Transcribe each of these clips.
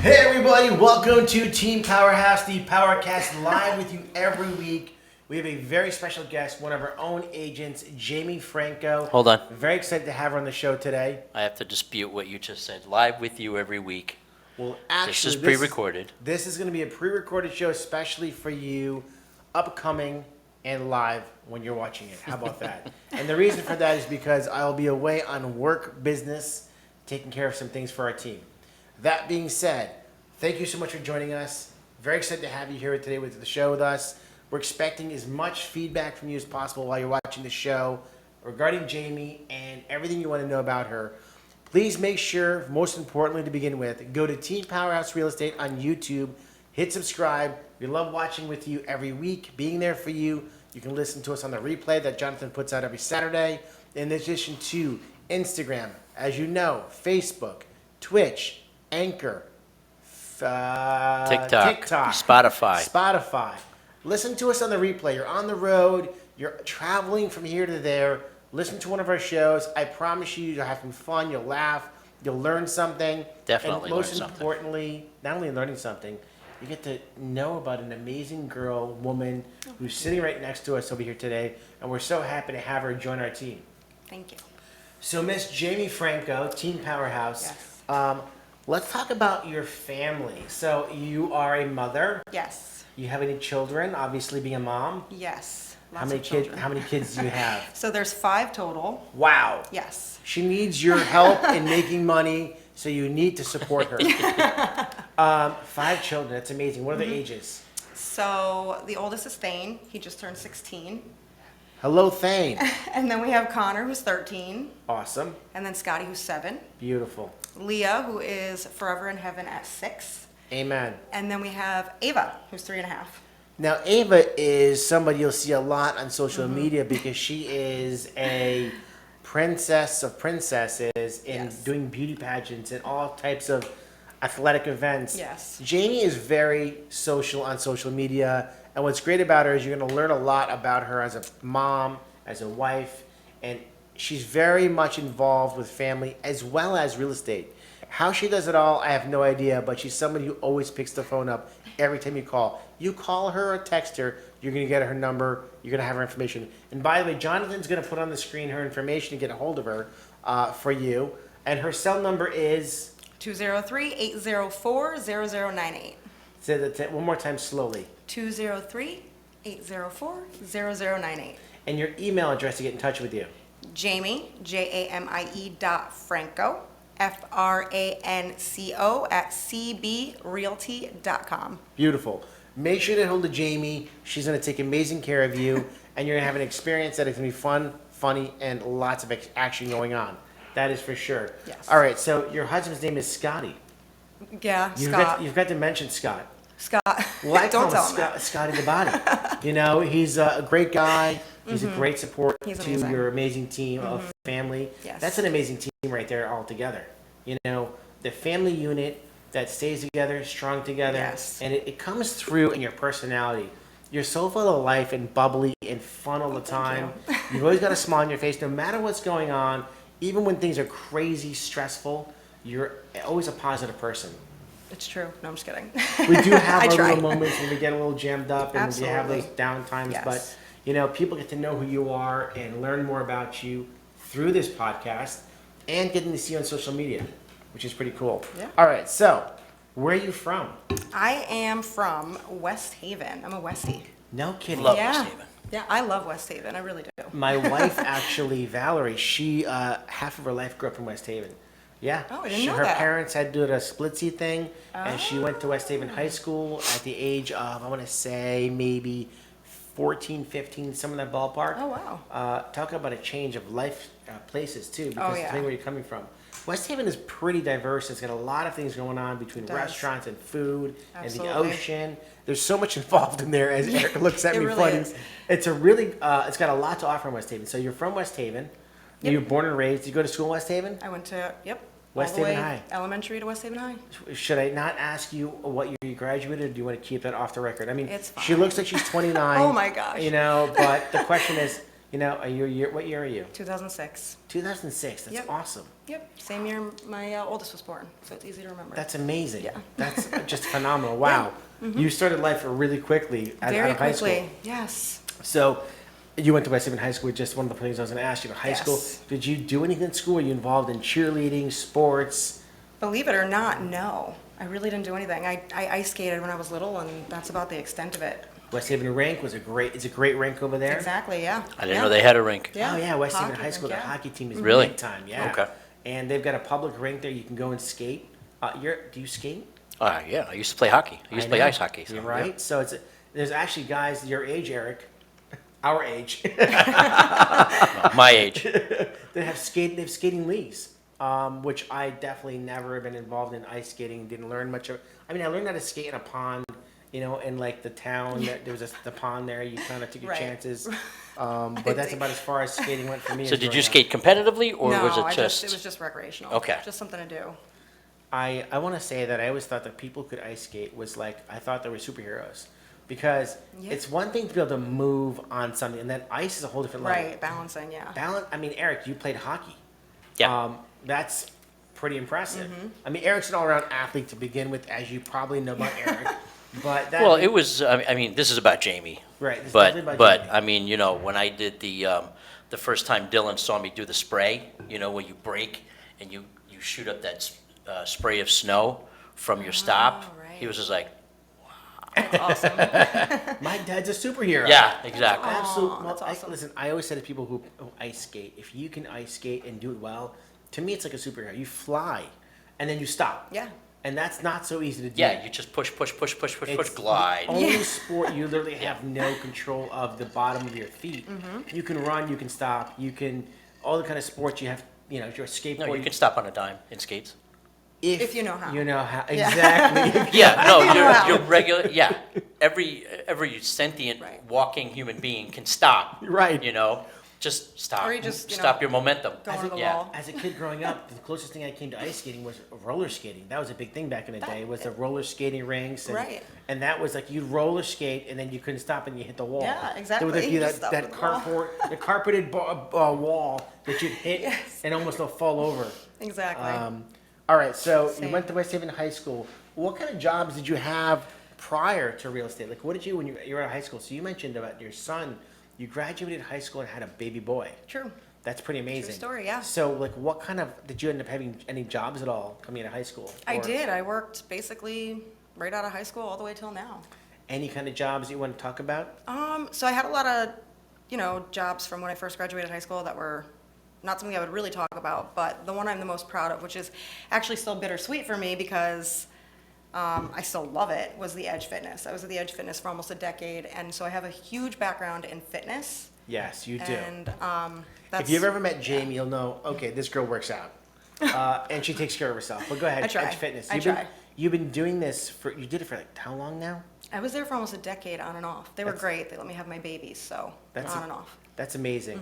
Hey everybody, welcome to Team Powerhouse, the PowerCast, live with you every week. We have a very special guest, one of our own agents, Jamie Franco. Hold on. Very excited to have her on the show today. I have to dispute what you just said. Live with you every week. Well, actually, this is pre-recorded. This is going to be a pre-recorded show, especially for you, upcoming and live when you're watching it. How about that? And the reason for that is because I'll be away on work business, taking care of some things for our team. That being said, thank you so much for joining us. Very excited to have you here today with the show with us. We're expecting as much feedback from you as possible while you're watching the show regarding Jamie and everything you want to know about her. Please make sure, most importantly to begin with, go to Team Powerhouse Real Estate on YouTube. Hit subscribe. We love watching with you every week, being there for you. You can listen to us on the replay that Jonathan puts out every Saturday. In addition to Instagram, as you know, Facebook, Twitch, Anchor, TikTok, Spotify. Listen to us on the replay. You're on the road. You're traveling from here to there. Listen to one of our shows. I promise you, you'll have some fun. You'll laugh. You'll learn something. Definitely and most learn something. importantly, not only learning something, you get to know about an amazing girl, woman, who's sitting right next to us over here today. And we're so happy to have her join our team. Thank you. So, Miss Jamie Franco, Team Powerhouse. Yes. Let's talk about your family. So, you are a mother. Yes. You have any children? Obviously, being a mom. Yes. How Lots many of kids? children. How many kids do you have? So there's 5 total. Wow. Yes. She needs your help in making money, so you need to support her. 5 children. That's amazing. What are their ages? So the oldest is Thane. He just turned 16. Hello, Thane. And then we have Connor, who's 13. Awesome. And then Scotty, who's 7. Beautiful. Leah, who is forever in heaven at 6. Amen. And then we have Ava, who's 3.5. Now, Ava is somebody you'll see a lot on social media because she is a princess of princesses in Yes. doing beauty pageants and all types of athletic events. Yes. Jamie is very social on social media, and what's great about her is you're going to learn a lot about her as a mom, as a wife, and she's very much involved with family as well as real estate. How she does it all, I have no idea, but she's somebody who always picks the phone up every time you call. You call her or text her, you're going to get her number, you're going to have her information. And by the way, Jonathan's going to put on the screen her information to get a hold of her for you. And her cell number is? 203-804-0098. Say that one more time slowly. 203-804-0098. And your email address to get in touch with you. Jamie, Jamie.Franco, Franco @cbrealty.com. Beautiful. Make sure to hold to Jamie. She's going to take amazing care of you, and you're going to have an experience that is going to be fun, funny, and lots of action going on. That is for sure. Yes. All right, so your husband's name is Scotty. Yeah, You've got to mention Scott. Scott. Well, I Don't call tell him him that. Scotty the Body. You know, he's a great guy. He's a great support He's to amazing. your amazing team of family. Yes. That's an amazing team right there all together. You know, the family unit that stays together, strong together. Yes. And it comes through in your personality. You're so full of life and bubbly and fun all the time. You've always got a smile on your face no matter what's going on. Even when things are crazy, stressful, you're always a positive person. It's true. No, I'm just kidding. We do have I our try. little moments when we get a little jammed up and we have those Absolutely. down times, Yes. but you know, people get to know who you are and learn more about you through this podcast and getting to see you on social media, which is pretty cool. Yeah. All right, so where are you from? I am from West Haven. I'm a Westie. No kidding. Love yeah. West Haven. Yeah, I love West Haven. I really do. My wife actually, Valerie, she half of her life grew up in West Haven. Yeah. Oh, I didn't know her that. parents had done a splitsy thing, and she went to West Haven Oh. High School at the age of, I want to say, maybe 14, 15, some of that ballpark. Oh, wow. Talk about a change of life places, too, because Oh, yeah. depending where you're coming from. West Haven is pretty diverse. It's got a lot of things going on between does. restaurants and food and the Absolutely. ocean. There's so much involved in there, as Eric looks at It me really funny. is. It's a really, it's got a lot to offer in West Haven. So you're from West Haven. Yep. You were born and raised. Did you go to school in West Haven? I went to, West all the Haven way High. Elementary to West Haven High. Should I not ask you what year you graduated, or do you want to keep that off the record? I mean, It's she fine. looks like she's 29. Oh my gosh. You know, but the question is, You know, what year are you? 2006. 2006. That's Yep. awesome. Yep, same year my oldest was born, so it's easy to remember. That's amazing. Yeah. That's just phenomenal. Wow. You started life really quickly out Very of high quickly, school. yes. So you went to West Haven High School. Just one of the things I was going to ask you. High Yes. school. Did you do anything in school? Were you involved in cheerleading, sports? Believe it or not, no. I really didn't do anything. I ice skated when I was little, and that's about the extent of it. West Haven rink is a great rink over there. Exactly, yeah. I didn't know they had a rink. Yeah. Oh yeah, West Haven Hockey High School. rink, The yeah. hockey team is Really? big time. Yeah. Okay. And they've got a public rink there. You can go and skate. Do you skate? Yeah, I used to play hockey. I used to play know. ice hockey. So, You're right. So there's actually guys your age, Eric, our age, yeah. My age. that have skating leagues. Which I definitely never have been involved in ice skating. Didn't learn much of. I mean, I learned how to skate in a pond. You know, in like the town, there was the pond there. You kind of took your Right. chances. But that's about as far as skating went for me. So as did growing you up. skate competitively, or No, was it it just? was just recreational. Okay. Just something to do. I want to say that I always thought that people who could ice skate was like, I thought they were superheroes. Because Yeah. it's one thing to be able to move on something, and then ice is a whole different level. Right, balancing, yeah. I mean, Eric, you played hockey. Yeah. That's pretty impressive. Mm-hmm. I mean, Eric's an all-around athlete to begin with, as you probably know about Eric. But that, Well, it was. I mean, this is about Jamie. right. This is definitely about But Jamie. I mean, you know, when I did the first time Dylan saw me do the spray, you know, where you break and you shoot up that spray of snow from your stop, he was just like, That's awesome. My dad's a superhero. yeah, exactly. Absolutely. that's awesome. Listen, I always say to people who ice skate, if you can ice skate and do it well, to me, it's like a superhero. You fly, and then you stop. Yeah. And that's not so easy to do. Yeah, you just push, It's glide. the only sport you literally have no control of the bottom of your feet. Mm-hmm. You can run, you can stop, you can all the kind of sports you have. You know, if you're a skateboard. No, you can stop on a dime in skates. If you know how. You know how Yeah. exactly. Yeah, no, you know how. you're regular. Yeah, every sentient Right. walking human being can stop. Right. You know, just stop. Or you just, stop your momentum. go over the yeah. wall. As a kid growing up, the closest thing I came to ice skating was roller skating. That was a big thing back in the day. Was the roller skating rinks, and, Right. and that was like you'd roller skate and then you couldn't stop and you hit the wall. Yeah, exactly. There would be You that, just stop that at the wall. carpeted wall that you'd hit Yes. and almost don't fall over. Exactly. All right, so you Same. went to West Haven High School. What kind of jobs did you have prior to real estate? Like, what did you when you were at high school? So you mentioned about your son. You graduated high school and had a baby boy. True. That's pretty amazing. story, yeah. So, like, what kind of did you end up having any jobs at all coming out of high school? I Or did. I worked basically right out of high school all the way till now. Any kind of jobs you want to talk about? So I had a lot of, jobs from when I first graduated high school that were not something I would really talk about, but the one I'm the most proud of, which is actually still bittersweet for me because I still love it, was the Edge Fitness. I was at the Edge Fitness for almost a decade, and so I have a huge background in fitness. Yes, you do. And that's If you've ever met Jamie, you'll know. Okay, this girl works out, and she takes care of herself. But go ahead, I try. Edge Fitness. I try. You've been doing this for. You did it for like how long now? I was there for almost a decade on and off. They were That's- great. They let me have my babies, so That's on and off. That's amazing.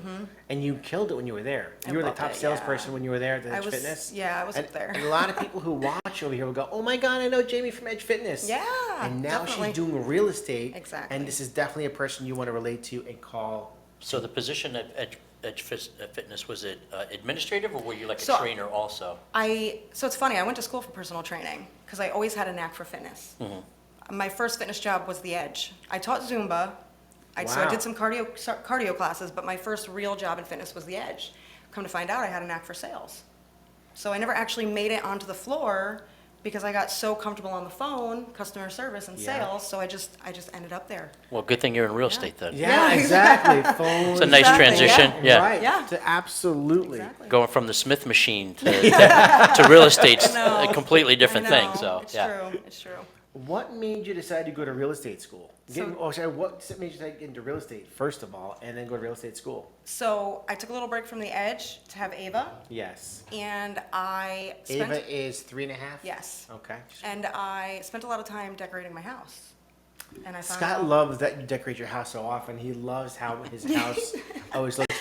And you killed it when you were there. I You were the loved top it, salesperson yeah. when you were there at the I Edge was- Fitness. yeah, I was and, up there. And a lot of people who watch over here will go, "Oh my God, I know Jamie from Edge Fitness." Yeah, And now definitely. she's doing real estate. Exactly. And this is definitely a person you want to relate to and call. So the position at Edge Fitness, was it administrative, or were you like a So- trainer also? So it's funny, I went to school for personal training because I always had a knack for fitness. My first fitness job was the Edge. I taught Zumba. So I Wow. did some cardio classes, but my first real job in fitness was the Edge. Come to find out, I had a knack for sales. So I never actually made it onto the floor because I got so comfortable on the phone, customer service and Yeah. sales, so I just ended up there. Well, good thing you're in real estate then. Yeah, Yeah, exactly. Phones. It's a nice Exactly, transition. yeah. Yeah. Right. Yeah. Absolutely. Exactly. Going from the Smith machine to real estate's I a know. completely different I thing. know, So it's yeah. true, it's true. What made you decide to go to real estate school? So- What made you decide to get into real estate, first of all, and then go to real estate school? So I took a little break from the Edge to have Ava, Yes. and I spent... Ava is 3.5? Yes. Okay. And I spent a lot of time decorating my house. And I found Scott out, loves that you decorate your house so often. He loves how his house always looks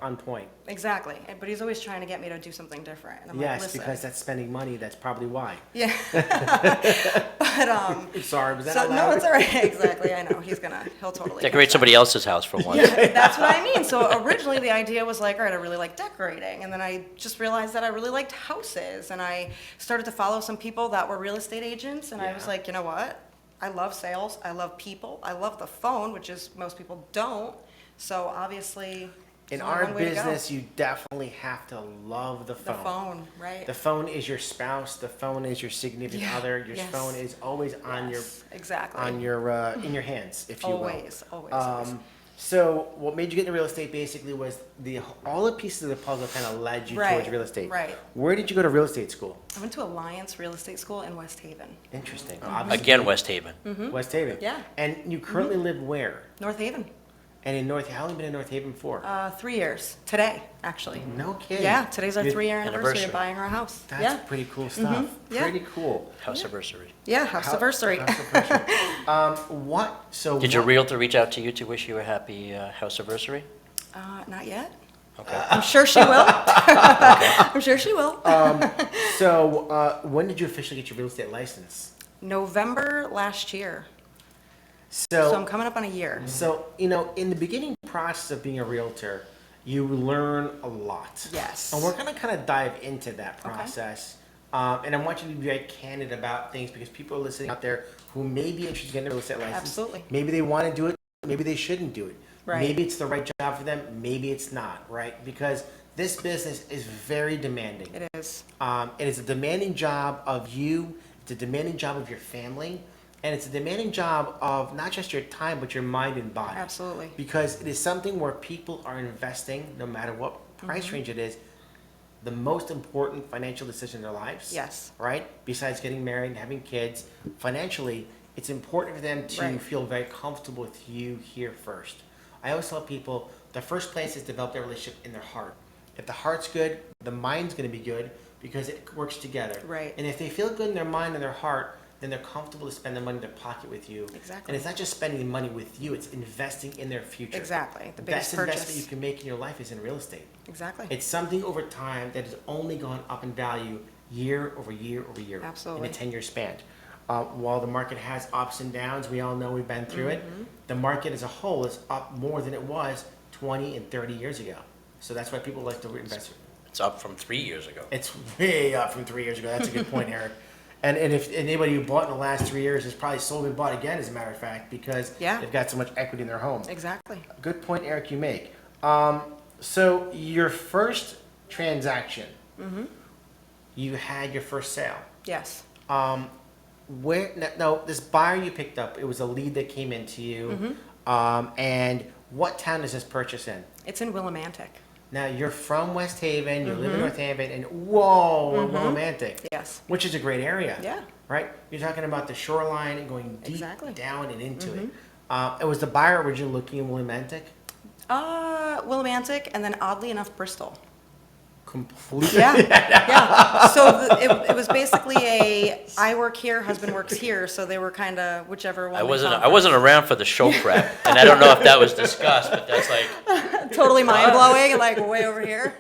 on point. Exactly. But he's always trying to get me to do something different. And I'm like, Yes, listen. because that's spending money. That's probably why. Yeah. But Sorry, was that so allowed? no, it's all right. Exactly, I know he'll totally Decorate somebody else's house for once. That's what I mean. So originally the idea was like, all right, I really like decorating, and then I just realized that I really liked houses, and I started to follow some people that were real estate agents, and I was Yeah. like, you know what? I love sales. I love people. I love the phone, which is most people don't. So obviously, In there's only our one way to go. business, you definitely have to love the The phone. phone, right? The phone is your spouse. The phone is your significant Yeah, other. Your yes. phone is always on Yes, exactly. your in your hands, if you Always, will. always. So what made you get into real estate basically was all the pieces of the puzzle kind of led you Right, towards real estate. right. Where did you go to real estate school? I went to Alliance Real Estate School in West Haven. Interesting. Mm-hmm. Obviously, Again, West Haven. West Haven. Yeah. And you currently live where? North Haven. And in North, how long have you been in North Haven for? 3 years. Today, actually. No kidding. Yeah, today's our You- 3-year anniversary Anniversary. of buying our house. That's Yeah. pretty cool stuff. Yeah. Pretty cool. House anniversary. Yeah, house anniversary. So Did your what- realtor reach out to you to wish you a happy house anniversary? Not yet. Okay. I'm sure she will. I'm sure she will. So when did you officially get your real estate license? November last year. So I'm So, coming up on a year. in the beginning process of being a realtor, you learn a lot. Yes. And we're going to kind of dive into that process. And I want you to be very candid about things because people are listening out there who may be interested in getting a real estate license. Absolutely. Maybe they want to do it. Maybe they shouldn't do it. Right. Maybe it's the right job for them. Maybe it's not, right? Because this business is very demanding. It is. It is a demanding job of you. It's a demanding job of your family. And it's a demanding job of not just your time, but your mind and body. Absolutely. Because it is something where people are investing, no matter what price range it is, the most important financial decision in their lives. Yes. Right? Besides getting married and having kids, financially, it's important for them to Right. feel very comfortable with you here first. I always tell people the first place is develop their relationship in their heart. If the heart's good, the mind's going to be good because it works together. Right. And if they feel good in their mind and their heart, then they're comfortable to spend the money in their pocket with you. Exactly. And it's not just spending the money with you, it's investing in their future. Exactly. The The biggest best investment purchase. you can make in your life is in real estate. Exactly. It's something over time that has only gone up in value year over year over year. Absolutely. In a 10-year span. While the market has ups and downs, we all know we've been through it, the market as a whole is up more than it was 20 and 30 years ago. So that's why people like to invest. It's up from 3 years ago. It's way up from 3 years ago. That's a good point, Eric. And if anybody who bought in the last 3 years has probably sold and bought again, as a matter of fact, because Yeah. they've got so much equity in their home. Exactly. Good point, Eric, you make. So your first transaction, you had your first sale. Yes. This buyer you picked up, it was a lead that came into you. And what town is this purchase in? It's in Willimantic. Now, you're from West Haven, you live in North Haven, and whoa, Willimantic. Yes. Which is a great area. Yeah. Right? You're talking about the shoreline and going deep Exactly. down and into it. It was the buyer originally looking in Willimantic? Willimantic, and then oddly enough, Bristol. Completely. Yeah, yeah. So it was basically I work here, husband works here, so they were kind of whichever one. I they wasn't found I wasn't around for the show prep, and I don't know if that was discussed, but that's like first. Totally mind blowing, like way over here.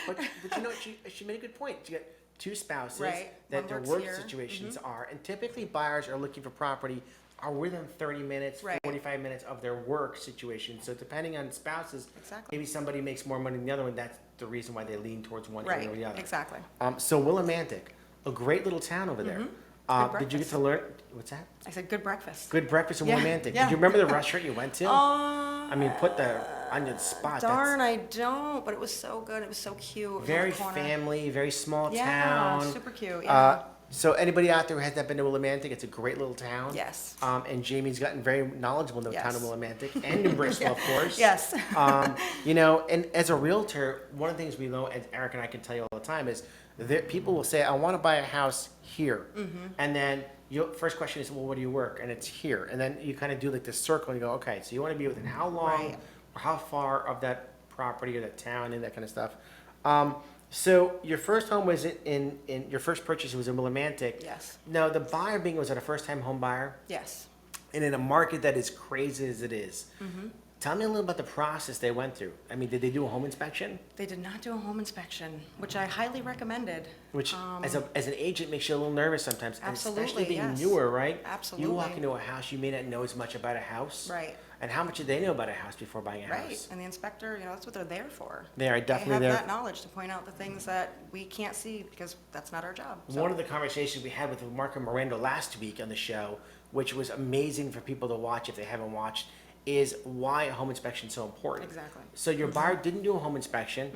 But you know, she made a good point. You got two spouses Right. that One their works work here. situations are, and typically buyers are looking for property are within 30 minutes, Right. 45 minutes of their work situation. So depending on spouses, Exactly. maybe somebody makes more money than the other one. That's the reason why they lean towards one area or the Right. other. Exactly. So Willimantic, a great little town over there. Did you get breakfast. to learn? What's that? I said good breakfast. Good breakfast in Yeah, Willimantic. yeah. Did you remember the restaurant you went to? I mean, put the on the spot. Darn, I don't. But it was so good. It was so cute. It was on Very the corner. family, very small Yeah, town. super cute. Yeah. So anybody out there who has not been to Willimantic, it's a great little town. Yes. And Jamie's gotten very knowledgeable in the town of Yes. Willimantic and in Bristol, of course. Yes. And as a realtor, one of the things we know, and Eric and I can tell you all the time, is that people will say, I want to buy a house here. And then your first question is, well, where do you work? And it's here. And then you kind of do like this circle and you go, okay, so you want to be within how long Right. or how far of that property or that town and that kind of stuff. So your first home was in your first purchase was in Willimantic. Yes. Now the buyer being was it a first time home buyer? Yes. And in a market that is crazy as it is, Tell me a little about the process they went through. I mean, did they do a home inspection? They did not do a home inspection, which I highly recommended. Which, as an agent, makes you a little nervous sometimes. And Absolutely, especially being yes. newer, right? Absolutely. You walk into a house, you may not know as much about a house. Right. And how much do they know about a house before buying a Right, house? and the inspector, that's what they're there for. They are definitely They there. have that knowledge to point out the things that we can't see because that's not our job. So- One of the conversations we had with Marco Miranda last week on the show, which was amazing for people to watch if they haven't watched, is why a home inspection is so important. Exactly. So your buyer didn't do a home inspection,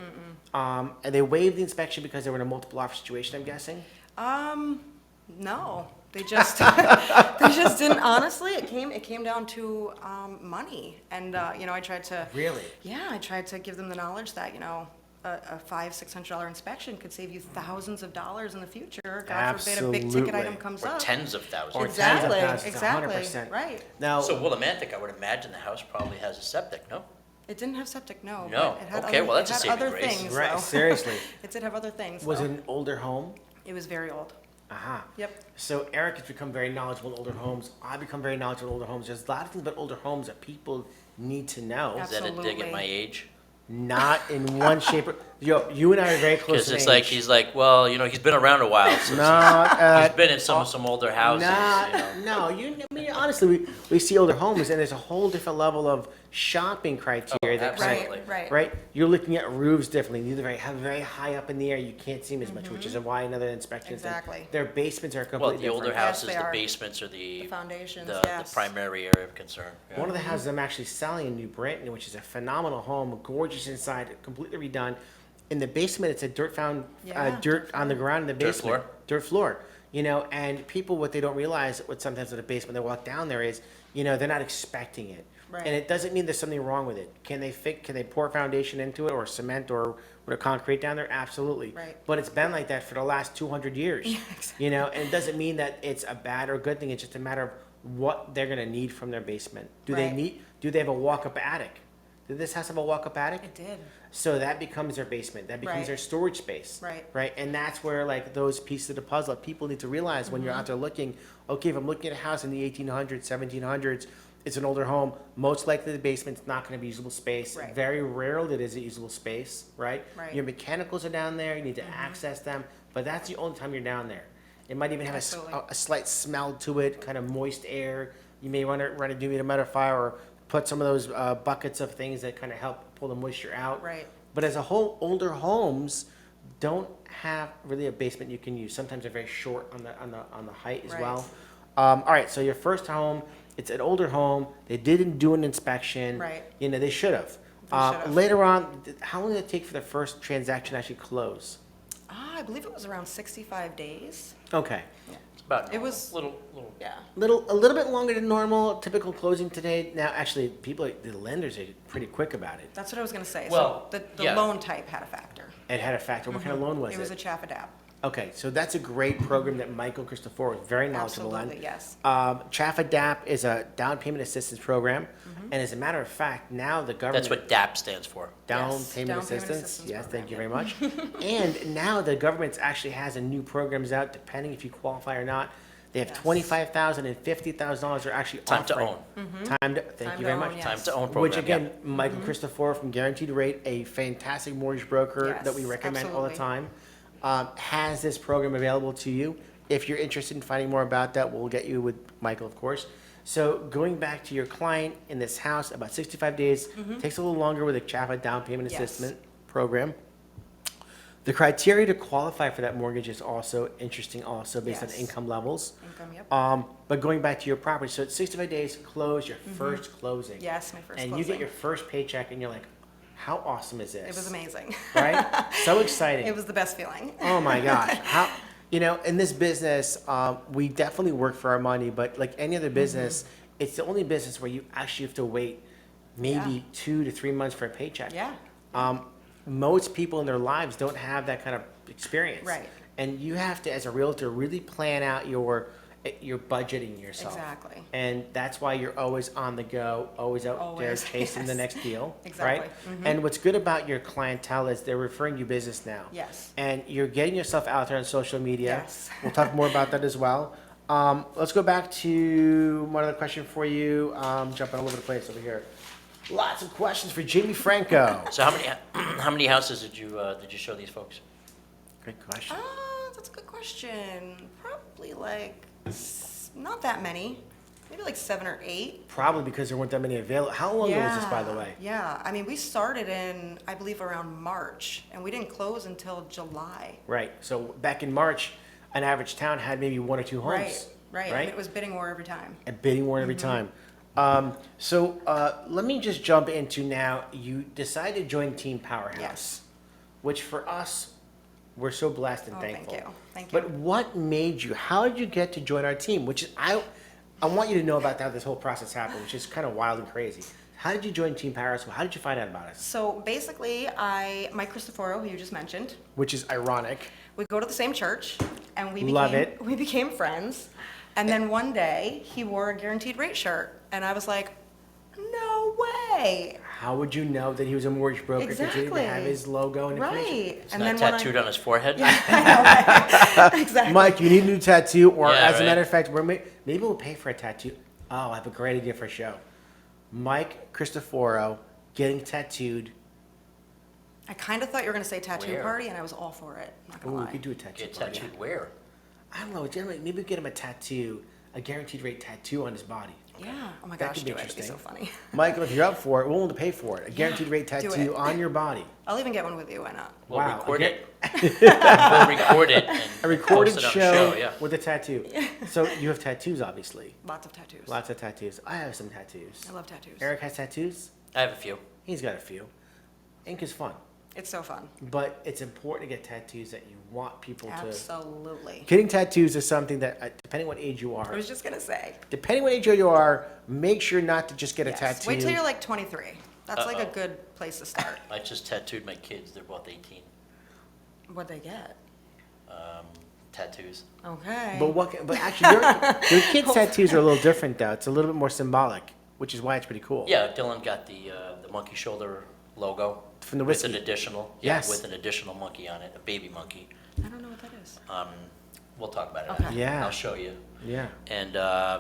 and they waived the inspection because they were in a multiple offer situation, I'm guessing? No, they just, they just didn't, honestly, it came down to, money. And, I tried to. Really? Yeah, I tried to give them the knowledge that, a $500-600 inspection could save you thousands of dollars in the future. God forbid a big ticket Absolutely. item comes Or up. tens of thousands. Or tens of Exactly, thousands, exactly, 100%. right. Now, So Willimantic, I would imagine the house probably has a septic, no? It didn't have septic, no. No. but it had Okay, other- well, that's a it had saving other grace. things, right, though. seriously. It did have other things, Was though. it an older home? It was very old. Aha. Yep. So Eric has become very knowledgeable in older homes. I've become very knowledgeable in older homes. There's a lot of things about older homes that people need to know. Is that a dig Absolutely. at my age? Not in one shape or... Yo, you and I are very close Because in it's age. like, he's like, well, he's been around a while, so No, he's been in some older houses, No, I mean, honestly, we see older homes, and there's a whole different level of shopping criteria. Oh, that kind of- absolutely. Right. Right? You're looking at roofs differently. These are very high up in the air. You can't see them as much, which is why another inspection is done. Exactly. Their basements are Well, completely the older different. houses, they the are. basements are The foundations, the yes. primary area of concern. yeah. One of the houses I'm actually selling in New Britain, which is a phenomenal home, gorgeous inside, completely redone. In the basement, it's a Yeah, dirt on the ground in the Dirt basement. floor? Dirt floor. And people, what they don't realize, what sometimes in the basement, they walk down there is, they're not expecting it. Right. And it doesn't mean there's something wrong with it. Can they pour foundation into it or cement or with a concrete down there? Absolutely. Right. But it's been like that for the last 200 years. Yeah, exactly. And it doesn't mean that it's a bad or good thing. It's just a matter of what they're gonna need from their basement. Do Right. they have a walk-up attic? Did this house have a walk-up attic? It did. So that becomes their basement. That becomes Right. their storage space. Right. Right. And that's where those pieces of the puzzle people need to realize when you're out there looking, okay, if I'm looking at a house in the 1800s, 1700s, it's an older home, most likely the basement's not gonna be usable space. Right. Very rarely it is a usable space, right? Right. Your mechanicals are down there, you need to access them, but that's the only time you're down there. It might even have Absolutely. a slight smell to it, kind of moist air. You may want to run a dehumidifier or put some of those buckets of things that kind of help pull the moisture out. Right. But as a whole, older homes don't have really a basement you can use. Sometimes they're very short on the height as Right. well. All right, so your first home, it's an older home. They didn't do an inspection. Right. They should have. They should've. Later on, how long did it take for the first transaction to actually close? I believe it was around 65 days. Okay. It's about It was- little. Yeah. A little bit longer than normal, typical closing today. Now, actually, the lenders are pretty quick about it. That's what I was going to say. Well, so the yeah. loan type had a factor. It had a factor. What kind of loan was It was a chaff adapt. Okay, so that's a great program that Michael Christopher was very knowledgeable on. Absolutely, yes. Chaff Adapt is a down payment assistance program, and as a matter of fact, now the government That's what DAP stands for. down Yes, payment down payment assistance. assistance Yes, thank you very program, much. And now the government actually has a new programs out, depending if you qualify or not. They have Yes. $25,000 and $50,000 are actually Time to offering. own. Thank you Time very to much. own, yes. Time to own program. Which again, yeah. Michael Christopher from Guaranteed Rate, a fantastic mortgage broker that we Yes, recommend all the absolutely. time, has this program available to you. If you're interested in finding more about that, we'll get you with Michael, of course. So going back to your client in this house, about 65 days, takes a little longer with a CHAFA down payment Yes. assistance program. The criteria to qualify for that mortgage is also interesting, also based on Yes. income levels. Income, yep. But going back to your property, so it's 65 days, close your first closing. Yes, my first And you closing. get your first paycheck and you're like, how awesome is this? It was amazing. Right? So exciting. It was the best feeling. Oh my gosh. How, in this business, we definitely work for our money, but like any other business, it's the only business where you actually have to wait maybe Yeah. 2 to 3 months for a paycheck. Yeah. Most people in their lives don't have that kind of experience. Right. And you have to, as a realtor, really plan out your budgeting yourself. Exactly. And that's why you're always on the go, always out there Always, chasing the yes. next deal. Exactly. Right? Mhm. And what's good about your clientele is they're referring you business now. Yes. And you're getting yourself out there on social media. Yes. We'll talk more about that as well. Let's go back to one other question for you. Jumping all over the place over here. Lots of questions for Jamie Franco. So how many houses did you show these folks? Great question. That's a good question. Probably like not that many. Maybe like 7 or 8. Probably because there weren't that many available. How long ago was this, by the way? Yeah. I mean, we started in, I believe, around March, and we didn't close until July. Right. So back in March, an average town had maybe 1 or 2 homes. Right. And it was bidding war every time. And bidding war every time. So let me just jump into now. You decided to join Team Powerhouse, Yes. which for us, we're so blessed and Oh, thankful. Thank you. But what made you? How did you get to join our team? Which is I want you to know about how this whole process happened, which is kind of wild and crazy. How did you join Team Powerhouse? How did you find out about us? So basically, Mike Cristoforo, who you just mentioned, Which is ironic. we go to the same church, and we became friends. And then one day, he wore a guaranteed rate shirt, and I was like, no way. How would you know that he was a mortgage broker? Because he didn't Exactly. have his logo and information. Right. It's not tattooed on his forehead? Exactly. Mike, you need a new tattoo, or Yeah, as a right. matter of fact, maybe we'll pay for a tattoo. Oh, I have a great idea for a show. Mike Cristoforo getting tattooed. I kind of thought you were going to say tattoo Where? party, and I was all for it. Not Oh, gonna we lie. could do a tattoo. Get party. tattooed where? I don't know. Generally, maybe we get him a tattoo, a guaranteed rate tattoo on his body. Yeah. Oh my That gosh, could be do it. It'd be so interesting. funny. Michael, if you're up for it, we're willing to pay for it. A guaranteed rate do tattoo it. on your body. I'll even get one with you. Why not? We'll Wow, record okay. it. We'll record it and A recorded post it on the show yeah. with a tattoo. So you have tattoos, obviously. Lots of tattoos. Lots of tattoos. I have some tattoos. I love tattoos. Eric has tattoos. I have a few. He's got a few. Ink is fun, It's so fun. but it's important to get tattoos that you want people to. Absolutely. Getting tattoos is something that, depending what age you I are, was just going to say. depending what age you are, make sure not to just get a Yes. tattoo. Wait till you're like 23. That's like a Uh-oh. good place to start. I just tattooed my kids. They're both 18. What'd they get? Tattoos. Okay. But actually, your kids' tattoos are a little different, though. It's a little bit more symbolic, which is why it's pretty cool. Yeah, Dylan got the monkey shoulder logo. From the With an whiskey. additional. Yes. Yeah, with an additional monkey on it, a baby monkey. I don't know what that is. We'll talk about it Okay. after. Yeah. I'll show you. Yeah. And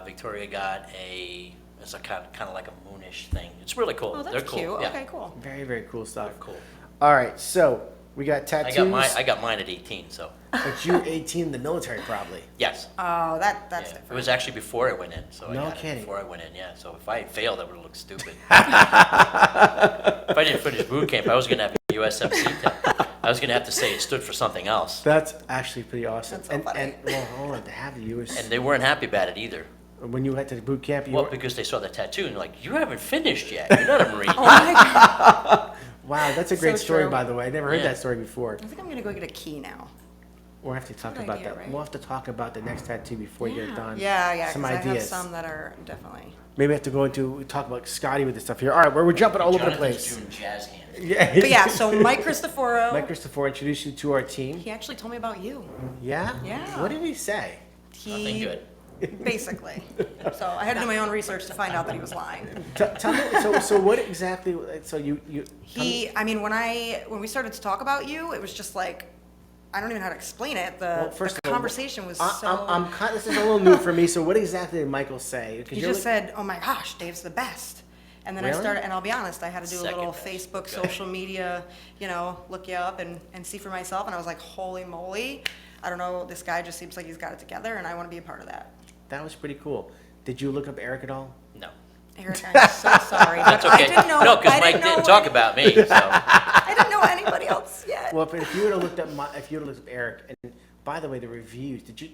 Victoria got it's a kind of like a moonish thing. It's really cool. Oh, that's They're cool. cute. Yeah. Okay, cool. Very, very cool stuff. They're cool. All right, so we got I tattoos. got mine at 18. So But you were 18 in the military, probably. yes. Oh, that's Yeah. different. It was actually before I went in. So I No got kidding. it before I went in. Yeah. So if I had failed, I would have looked stupid. If I didn't finish boot camp, I was going to have a USMC test. I was going to have to say it stood for something else. That's actually pretty awesome. That's so and, funny. and well, hold on, to have you was And they weren't happy about it either. when you went to the boot camp. You Well, were, because they saw the tattoo and they're like, you haven't finished yet. You're not a Marine. Oh my God. wow, that's a great So story, true. by the way. I never heard Yeah. that story before. I think I'm going to go get a key now. We'll have to talk Good about idea, that. right? We'll have to talk about the next tattoo before you get it done. Yeah, Some because I have ideas. some that are definitely. Maybe we have to go into talk about Scotty with this stuff here. All right, we're jumping all over the Jonathan's place. doing jazz hands. Yeah. But yeah, so Mike Cristoforo, Mike Christopher introduced you to our team. he actually told me about you. Yeah? Yeah. What did he say? Nothing good. Basically. So I had to do my own research to find out that he was lying. Tell me, so what exactly, so you I mean, when we started to talk about you, it was just like, I don't even know how to explain it. Well, The first of all, conversation was so. this is a little new for me, so what exactly did Michael say? 'Cause He you're just like- said, "Oh my gosh, Dave's the best." And then I Really? started, and I'll be honest, I had to do a Second little best. Facebook, Okay. social media, look you up and see for myself. And I was like, holy moly, I don't know, this guy just seems like he's got it together, and I want to be a part of that. That was pretty cool. Did you look up Eric at all? No. Eric, I'm so sorry. That's but okay. I didn't know. No, because I Mike didn't know didn't talk any- about me. So I didn't know anybody else yet. Well, if you would have looked up Eric, and by the way, the reviews, did you,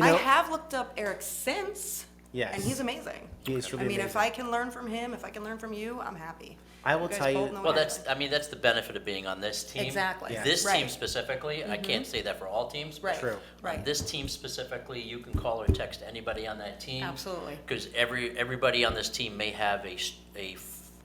I have looked up Eric since. Yes. And he's amazing. He is really I mean, if amazing. I can learn from him, if I can learn from you, I'm happy. I will guys tell you- both know well, everything. that's the benefit of being on this team. Exactly. Yeah. This Right. team specifically, I can't say that for all teams. but Right. True. Right. On this team specifically, you can call or text anybody on that team. Absolutely. Because everybody on this team may have a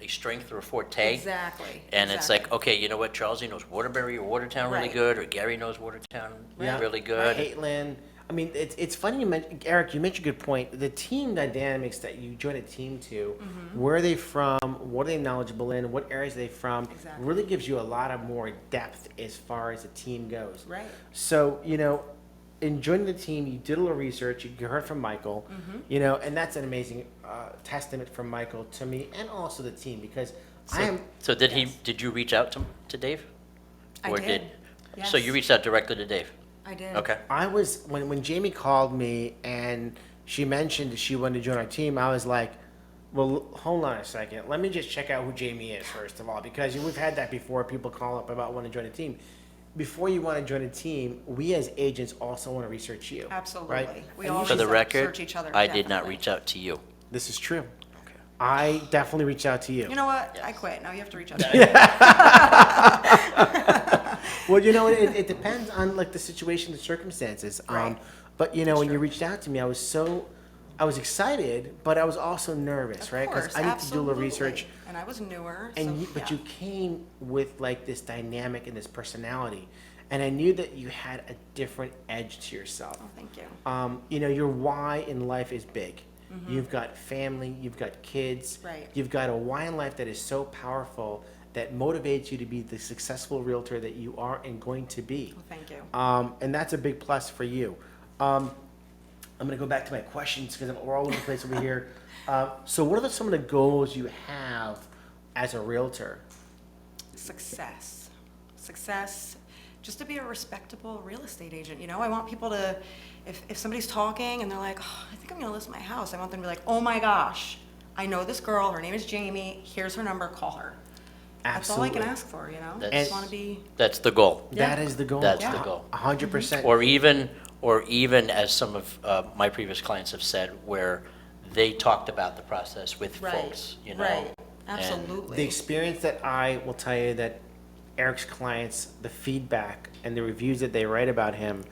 strength or a forte. Exactly. And it's exactly. like, okay, you know what, Charles knows Waterbury or Watertown really Right. good, or Gary knows Watertown really good. Caitlin. I mean, it's funny you mentioned, Eric, you mentioned a good point. The team dynamics that you join a team to, where are they from, what are they knowledgeable in, what areas are they from, Exactly. really gives you a lot of more depth as far as the team goes. Right. So, in joining the team, you did a little research. You heard from Michael, you know, and that's an amazing testament from Michael to me and also the team because I am. So did you reach out to Dave? I Or did. So Yes. you reached out directly to Dave? I did. Okay. I was when Jamie called me and she mentioned that she wanted to join our team. I was like, well, hold on a second. Let me just check out who Jamie is first of all, because we've had that before. People call up about wanting to join a team. Before you want to join a team, we as agents also want to research you. Absolutely. Right? We And all you For the research record, each other. I did not definitely. reach out to you. This is true. Okay. I definitely reached out to you. You know what? Yes. I quit. Now you have to reach out to me. Well, you know, it depends on like the situation, the circumstances. Right. But you know, That's when you true. reached out to me, I was excited, but I was also nervous, Of right? course, I need to do a little absolutely. research. And I was newer. And so, but yeah. you came with like this dynamic and this personality, and I knew that you had a different edge to yourself. Oh, thank you. You know, your why in life is big. You've got family, you've got kids, Right. you've got a why in life that is so powerful that motivates you to be the successful realtor that you are and going to be. Well, thank you. And that's a big plus for you. I'm going to go back to my questions because we're all over the place over here. So what are some of the goals you have as a realtor? Success. Success. Just to be a respectable real estate agent. You know, I want people to, if somebody's talking and they're like, oh, I think I'm going to list my house, I want them to be like, oh my gosh, I know this girl, her name is Jamie, here's her number, call her. That's all I can Absolutely. ask for, you know? I That's- just want to be, That's the goal. That Yeah. is the goal. That's the goal. 100%. Or even as some of my previous clients have said, where they talked about the process with right, folks, you know? right, And absolutely. The experience that I will tell you that Eric's clients, the feedback and the reviews that they write about him,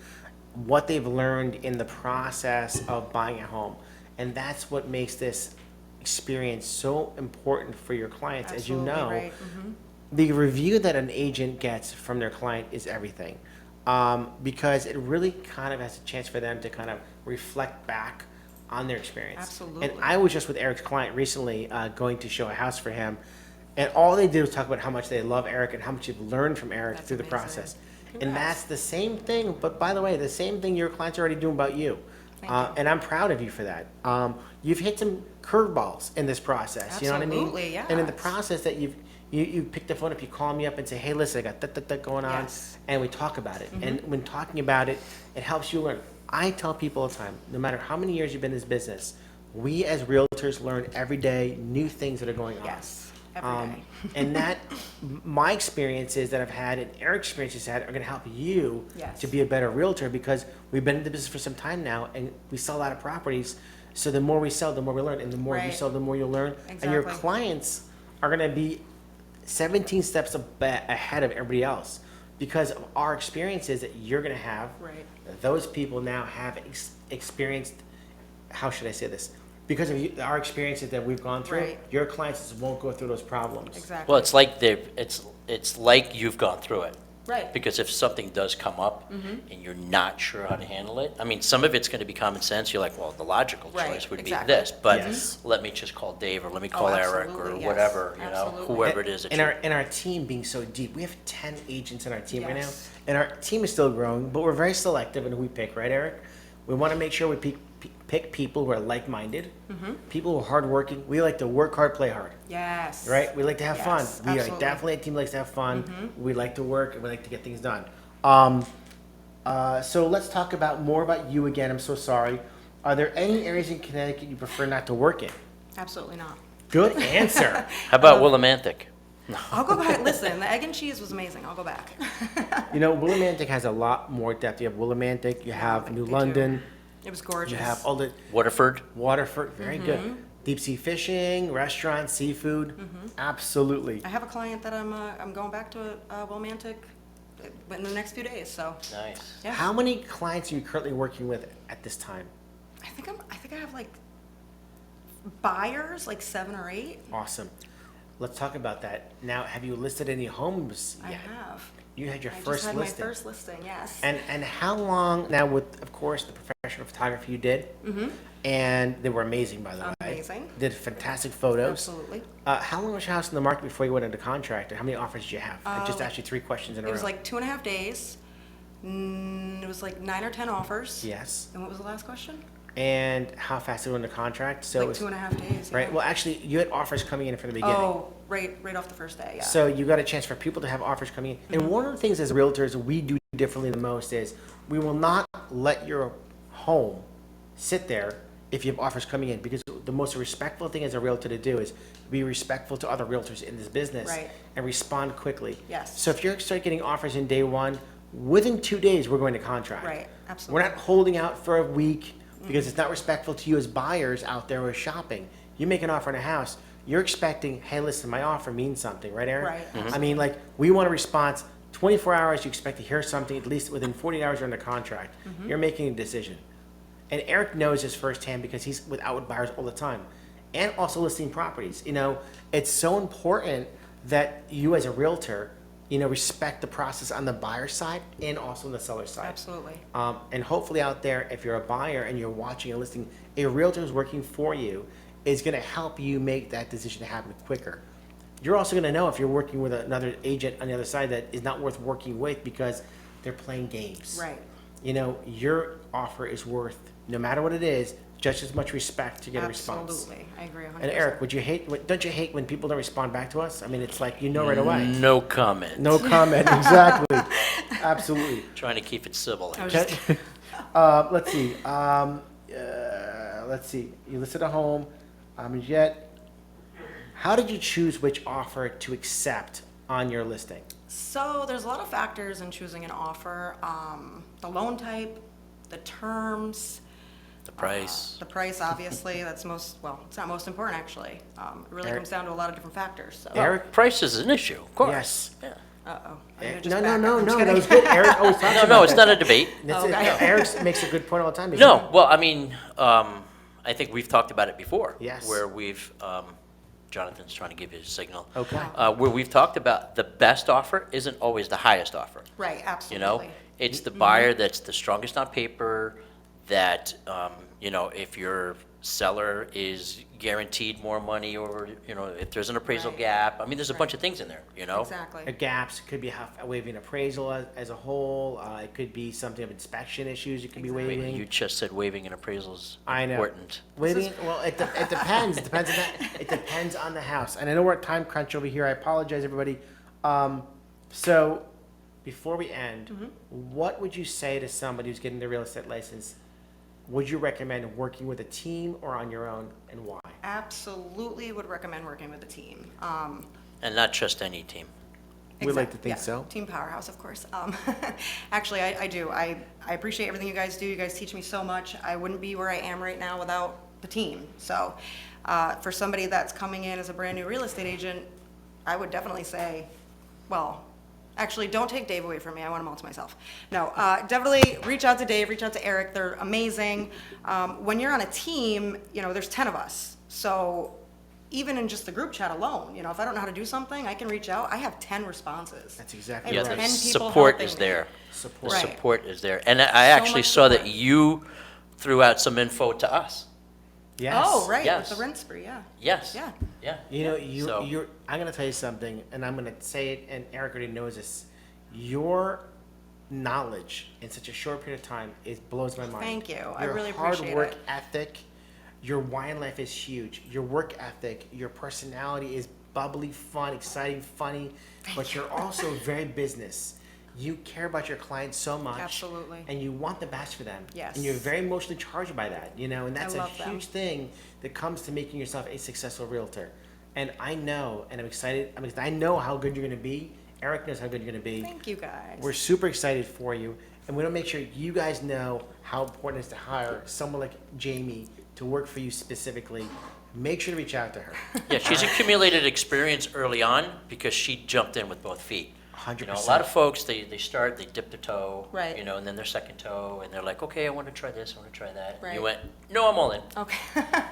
what they've learned in the process of buying a home. And that's what makes this experience so important for your clients. As you Absolutely know, right. the review that an agent gets from their client is everything. Because it really kind of has a chance for them to kind of reflect back on their experience. Absolutely. And I was just with Eric's client recently, going to show a house for him, and all they did was talk about how much they love Eric and how much they've learned from Eric That's through the amazing. process. And Congrats. that's the same thing, but by the way, the same thing your clients are already doing about you. Thank you. And I'm proud of you for that. You've hit some curveballs in this process, you know what I mean? Absolutely, And in the yes. process that you pick the phone up, you call me up and say, hey, listen, I got that going on, Yes. and we talk about it. And when talking about it, it helps you learn. I tell people all the time, no matter how many years you've been in this business, we as realtors learn every day new things that are going on. Yes, every day. And that, my experiences that I've had and Eric's experiences had are going to help you Yes. to be a better realtor because we've been in the business for some time now and we sell a lot of properties. So the more we sell, the more we learn, and the more you Right. sell, the more you'll learn. And your Exactly. clients are going to be 17 steps ahead of everybody else because of our experiences that you're going to have. Right. Those people now have experienced. How should I say this? Because of our experiences that we've gone through, Right. your clients won't go through those problems. Exactly. Well, it's like you've gone through it. Right. Because if something does come up and you're not sure how to handle it, I mean, some of it's going to be common sense. You're like, well, the logical Right, choice would exactly. be this, but Yes. let me just call Dave or let me Oh, call Eric or absolutely, yes. whatever, you know, Absolutely. whoever it is that And you. our team being so deep, we have 10 agents in our team right now, Yes. and our team is still growing, but we're very selective in who we pick, right, Eric? We want to make sure we pick people who are like-minded, people who are hardworking. We like to work hard, play hard. Yes. Right? We like to have Yes, fun. We are absolutely. definitely a team that likes to have fun. We like to work and we like to get things done. So let's talk more about you again. I'm so sorry. Are there any areas in Connecticut you prefer not to work in? Absolutely not. Good answer. How about Willimantic? I'll go back. Listen, the egg and cheese was amazing. I'll go back. You know, Willimantic has a lot more depth. You have Willimantic, you have New They do. London, It was gorgeous. you have all the Waterford? Waterford, very good. Deep sea fishing, restaurants, seafood, absolutely. I have a client that I'm going back to Willimantic in the next few days. So Nice. yeah. How many clients are you currently working with at this time? I think I have like buyers, like 7 or 8. Awesome. Let's talk about that. Now, have you listed any homes I yet? have. You had your I first just had listing. my first listing. Yes. And how long, now with, of course, the professional photography you did, and they were amazing, by the way. Amazing. Did fantastic photos. Absolutely. How long was your house in the market before you went into contract, and how many offers did you have? I just asked you 3 questions in a It row. was like 2.5 days. It was like 9 or 10 offers. Yes. And what was the last question? And how fast did it win the contract? So it Like was, 2.5 days. right. yeah. Well, actually, you had offers coming in from the beginning. Oh, right off the first day, yeah. So you got a chance for people to have offers coming in. And one of the things as realtors we do differently the most is we will not let your home sit there if you have offers coming in, because the most respectful thing as a realtor to do is be respectful to other realtors in this business Right. and respond quickly. Yes. So if you start getting offers in day one, within 2 days we're going to contract. Right, absolutely. We're not holding out for a week because it's not respectful to you as buyers out there who are shopping. You make an offer on a house, you're expecting, hey, listen, my offer means something, right, Aaron? Right, I mean, like, we want a response. 24 hours, you expect to hear something, at least within 48 hours you're under contract. You're making a decision. And Eric knows this firsthand because he's with outward buyers all the time. And also listing properties. You know, it's so important that you as a realtor, you know, respect the process on the buyer side and also on the seller side. Absolutely. And hopefully out there, if you're a buyer and you're watching a listing, a realtor who's working for you is going to help you make that decision happen quicker. You're also going to know if you're working with another agent on the other side that is not worth working with because they're playing games. Right. You know, your offer is worth, no matter what it is, just as much respect to get a response. Absolutely. I agree 100%. And Eric, don't you hate when people don't respond back to us? I mean, it's like, you know right away. No comment. No comment, exactly. Absolutely. Trying to keep it civil. I was Okay. just- Let's see. Let's see. You listed a home. Yet, how did you choose which offer to accept on your listing? So there's a lot of factors in choosing an offer. The loan type, the terms, The price. the price, obviously, that's it's not most important, actually. It really Eric- comes down to a lot of different factors, so. Eric? Price is an issue, of course. Yes. Yeah. Uh-oh. No, that was good. Eric always talks No, about no, it's that. not a debate. That's Okay. it. Eric makes a good point all the time. No, well, I mean, I think we've talked about it before. Yes. Where we've, Jonathan's trying to give you a signal. Okay. Where we've talked about the best offer isn't always the highest offer. Right, You absolutely. know, it's the buyer that's the strongest on paper, that, you know, if your seller is guaranteed more money, or, you know, if there's an appraisal Right. gap, I mean, there's a bunch Right. of things in there, you know? Exactly. Gaps could be waiving appraisal as a whole. It could be something of inspection issues you could be Exactly. waiving. You just said waiving an appraisal is I know. important. Waiving, well, it depends. It depends on that. It depends on the house. And I know we're at time crunch over here. I apologize, everybody. So before we end, what would you say to somebody who's getting their real estate license? Would you recommend working with a team or on your own, and why? Absolutely would recommend working with a team. And not just any team. We'd like to think yeah. so. Team Powerhouse, of course. Actually, I do. I appreciate everything you guys do. You guys teach me so much. I wouldn't be where I am right now without the team. So for somebody that's coming in as a brand new real estate agent, I would definitely say, well, actually, don't take Dave away from me. I want him all to myself. No, definitely reach out to Dave, reach out to Eric. They're amazing. When you're on a team, you know, there's 10 of us. So even in just the group chat alone, you know, if I don't know how to do something, I can reach out. I have 10 responses. That's exactly I Yeah, have right. the 10 people support helping is me. there. Support. The Right. support is there. And I actually much saw that support. you threw out some info to us. Yes. Oh, right, Yes. with the rent spree, yeah. Yes. Yeah. Yeah. You know, So- you're. I'm gonna tell you something, and I'm gonna say it, and Eric already knows this. Your knowledge in such a short period of time blows my mind. Thank you. I Your really hard appreciate work it. ethic, your why in life is huge. Your work ethic, your personality is bubbly, fun, exciting, funny, but you're also very business. You care about your clients so much. Absolutely. And you want the best for them. Yes. And you're very emotionally charged by that, you know, and that's a love them. huge thing that comes to making yourself a successful realtor. And I know, and I'm excited, I know how good you're gonna be. Eric knows how good you're gonna be. Thank you, guys. We're super excited for you, and we want to make sure you guys know how important it is to hire someone like Jamie to work for you specifically. Make sure to reach out to her. Yeah, she's accumulated experience early on because she jumped in with both feet. 100%. You know, a lot of folks, they start, they dip their toe. Right. You know, and then their second toe, and they're like, okay, I want to try this, I want to try that. And you Right. went, no, I'm all in. Okay.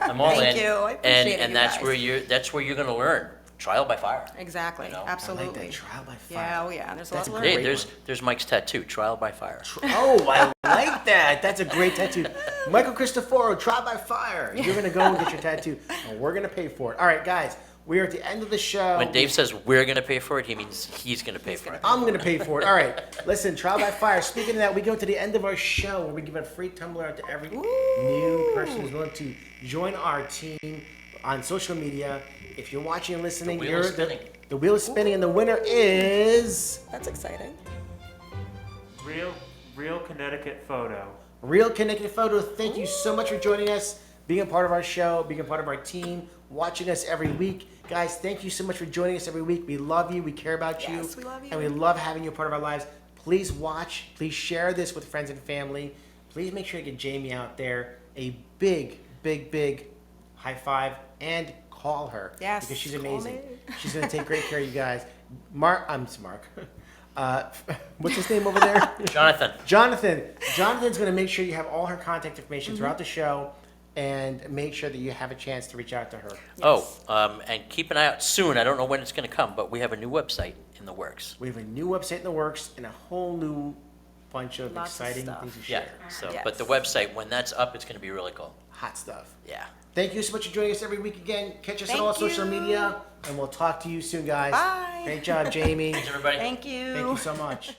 I'm all in. Thank you. I appreciate it, And you that's guys. that's where you're going to learn. Trial by fire. Exactly, You know? I like I like absolutely. that, trial by fire. Yeah, oh yeah, there's a lot That's to a learn. great Hey, one. there's Mike's tattoo, trial by fire. Oh, I like that. That's a great tattoo. Michael Cristoforo, Trial by Fire. You're going to go and get your tattoo, and we're going to pay for it. All right, guys, We are at the end of the show. When Dave says we're gonna pay for it, he means he's gonna pay for it. I'm going to pay for it. All right. Listen, Trial by Fire. Speaking of that, we go to the end of our show where we give a free tumbler out to every new person who's willing to join our team on social media. If you're watching and listening, The wheel is spinning. The wheel is spinning, and the winner is That's exciting. Real Connecticut photo. Real Connected Photo. Thank you so much for joining us, being a part of our show, being a part of our team, watching us every week. Guys, thank you so much for joining us every week. We love you. We care about you. Yes, we love you. And we love having you a part of our lives. Please watch. Please share this with friends and family. Please make sure to get Jamie out there a big, big, big high five and call her. Yes, Because she's call amazing. me. She's going to take great care of you guys. Mark. What's his name over there? Jonathan, Jonathan's going to make sure you have all her contact information throughout the show and make sure that you have a chance to reach out to her. and keep an eye out soon. I don't know when it's gonna come, but we have a new website in the works. We have a new website in the works and a whole new bunch of Lots of exciting stuff. things to Yeah, share. so, Yes. but the website, when that's up, it's gonna be really cool. Hot stuff. Yeah. Thank you so much for joining us every week again. Catch us on Thank all social you. media, and we'll talk to you soon, guys. Bye. Great job, Jamie. Thanks, everybody. Thank you. Thank you so much.